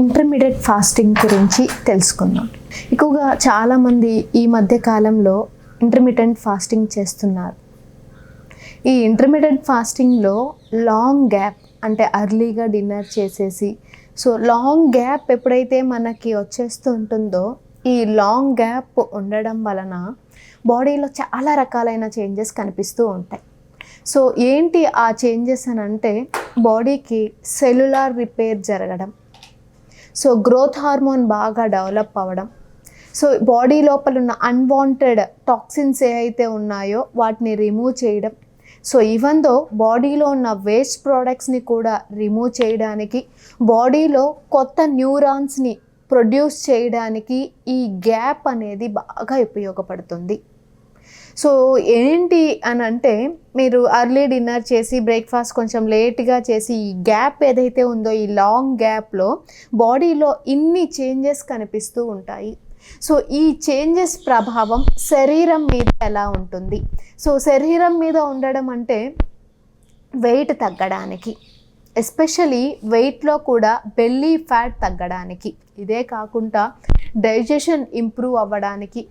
Intermediate fasting గురించి తెలుసుకుందాం. ఎక్కువగా చాలామంది ఈ మధ్య కాలంలో ఇంటర్మీడియట్ ఫాస్టింగ్ చేస్తున్నారు. ఈ ఇంటర్మీడియట్ ఫాస్టింగ్లో లాంగ్ గ్యాప్ అంటే అర్లీగా డిన్నర్ చేసేసి లాంగ్ గ్యాప్ ఎప్పుడైతే మనకి వచ్చేస్తూ ఉంటుందో ఈ లాంగ్ గ్యాప్ ఉండడం వలన బాడీలో చాలా రకాలైన చేంజెస్ కనిపిస్తూ ఉంటాయి. ఏంటి ఆ చేంజెస్ అని అంటే బాడీకి సెల్యులార్ రిపేర్ జరగడం, గ్రోత్ హార్మోన్ బాగా డెవలప్ అవ్వడం, బాడీ లోపల ఉన్న అన్వాంటెడ్ టాక్సిన్స్ ఏవైతే ఉన్నాయో వాటిని రిమూవ్ చేయడం, ఈవెన్ దో బాడీలో ఉన్న వేస్ట్ ప్రోడక్ట్స్ని కూడా రిమూవ్ చేయడానికి, బాడీలో కొత్త న్యూరాన్స్ని ప్రొడ్యూస్ చేయడానికి ఈ గ్యాప్ అనేది బాగా ఉపయోగపడుతుంది. ఏంటి అని అంటే మీరు అర్లీ డిన్నర్ చేసి బ్రేక్ఫాస్ట్ కొంచెం లేట్గా చేసి ఈ గ్యాప్ ఏదైతే ఉందో ఈ లాంగ్ గ్యాప్లో బాడీలో ఇన్ని చేంజెస్ కనిపిస్తూ ఉంటాయి. ఈ చేంజెస్ ప్రభావం శరీరం మీద ఎలా ఉంటుంది? శరీరం మీద ఉండడం అంటే వెయిట్ తగ్గడానికి, ఎస్పెషలీ వెయిట్లో కూడా బెల్లీ ఫ్యాట్ తగ్గడానికి, ఇదే కాకుండా డైజెషన్ ఇంప్రూవ్ అవ్వడానికి,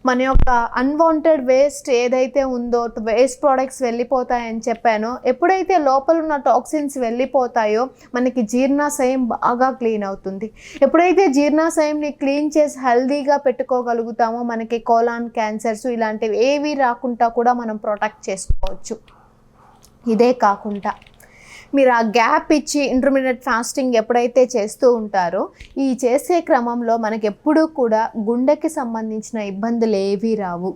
మన యొక్క అన్వాంటెడ్ వేస్ట్ ఏదైతే ఉందో వేస్ట్ ప్రోడక్ట్స్ వెళ్ళిపోతాయని చెప్పానో, ఎప్పుడైతే లోపల ఉన్న టాక్సిన్స్ వెళ్ళిపోతాయో మనకి జీర్ణాశయం బాగా క్లీన్ అవుతుంది. ఎప్పుడైతే జీర్ణాశయంని క్లీన్ చేసి హెల్దీగా పెట్టుకోగలుగుతామో మనకి కోలాన్ క్యాన్సర్స్ ఇలాంటివి ఏవి రాకుండా కూడా మనం ప్రొటెక్ట్ చేసుకోవచ్చు. ఇదే కాకుండా మీరు ఆ గ్యాప్ ఇచ్చి ఇంటర్మీడియట్ ఫాస్టింగ్ ఎప్పుడైతే చేస్తూ ఉంటారో ఈ చేసే క్రమంలో మనకి ఎప్పుడూ కూడా గుండెకి సంబంధించిన ఇబ్బందులు ఏవీ రావు.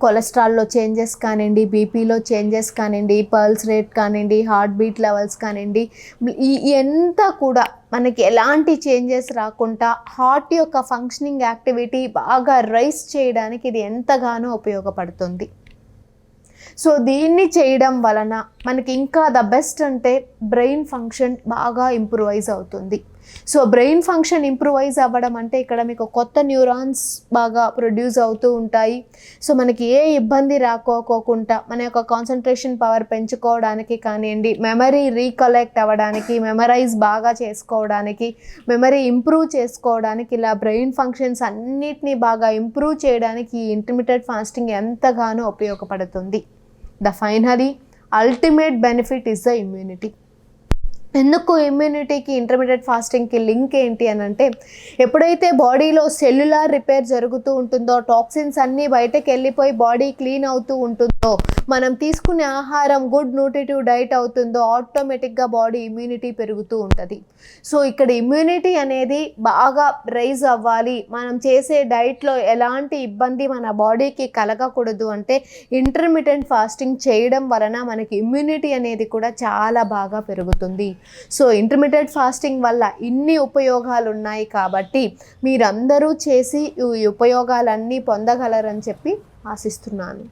కొలెస్ట్రాల్లో చేంజెస్ కానివ్వండి, బీపీలో చేంజెస్ కానివ్వండి, పల్స్ రేట్ కానివ్వండి, హార్ట్ బీట్ లెవెల్స్ కానివ్వండి, ఎంత కూడా మనకి ఎలాంటి చేంజెస్ రాకుండా హార్ట్ యొక్క ఫంక్షనింగ్ యాక్టివిటీ బాగా రైజ్ చేయడానికి ఇది ఎంతగానో ఉపయోగపడుతుంది. దీన్ని చేయడం వలన మనకి ఇంకా ద బెస్ట్ అంటే బ్రెయిన్ ఫంక్షన్ బాగా ఇంప్రూవైజ్ అవుతుంది. బ్రెయిన్ ఫంక్షన్ ఇంప్రూవైజ్ అవ్వడం అంటే ఇక్కడ మీకు కొత్త న్యూరాన్స్ బాగా ప్రొడ్యూస్ అవుతూ ఉంటాయి. మనకి ఏ ఇబ్బంది రాకోకుండా మన యొక్క కాన్సన్ట్రేషన్ పవర్ పెంచుకోవడానికి కానివ్వండి, మెమరీ రీకలెక్ట్ అవ్వడానికి, మెమరైజ్ బాగా చేసుకోవడానికి, మెమరీ ఇంప్రూవ్ చేసుకోవడానికి, ఇలా బ్రెయిన్ ఫంక్షన్స్ అన్నిటినీ బాగా ఇంప్రూవ్ చేయడానికి ఈ ఇంటర్మీడియట్ ఫాస్టింగ్ ఎంతగానో ఉపయోగపడుతుంది. The finally ultimate benefit is the immunity. ఎందుకు ఇమ్యూనిటీకి ఇంటర్మీడియట్ ఫాస్టింగ్కి లింక్ ఏంటి అని అంటే, ఎప్పుడైతే బాడీలో సెల్యులార్ రిపేర్ జరుగుతూ ఉంటుందో, టాక్సిన్స్ అన్నీ బయటకు వెళ్ళిపోయి బాడీ క్లీన్ అవుతూ ఉంటుందో, మనం తీసుకునే ఆహారం గుడ్ న్యూట్రిటివ్ డైట్ అవుతుందో ఆటోమేటిక్గా బాడీ ఇమ్యూనిటీ పెరుగుతూ ఉంటుంది. ఇక్కడ ఇమ్యూనిటీ అనేది బాగా రైజ్ అవ్వాలి, మనం చేసే డైట్లో ఎలాంటి ఇబ్బంది మన బాడీకి కలగకూడదు అంటే ఇంటర్మీడియట్ ఫాస్టింగ్ చేయడం వలన మనకి ఇమ్యూనిటీ అనేది కూడా చాలా బాగా పెరుగుతుంది. ఇంటర్మీడియట్ ఫాస్టింగ్ వల్ల ఇన్ని ఉపయోగాలు ఉన్నాయి కాబట్టి మీరందరూ చేసి ఈ ఉపయోగాలన్నీ పొందగలరని చెప్పి ఆశిస్తున్నాను.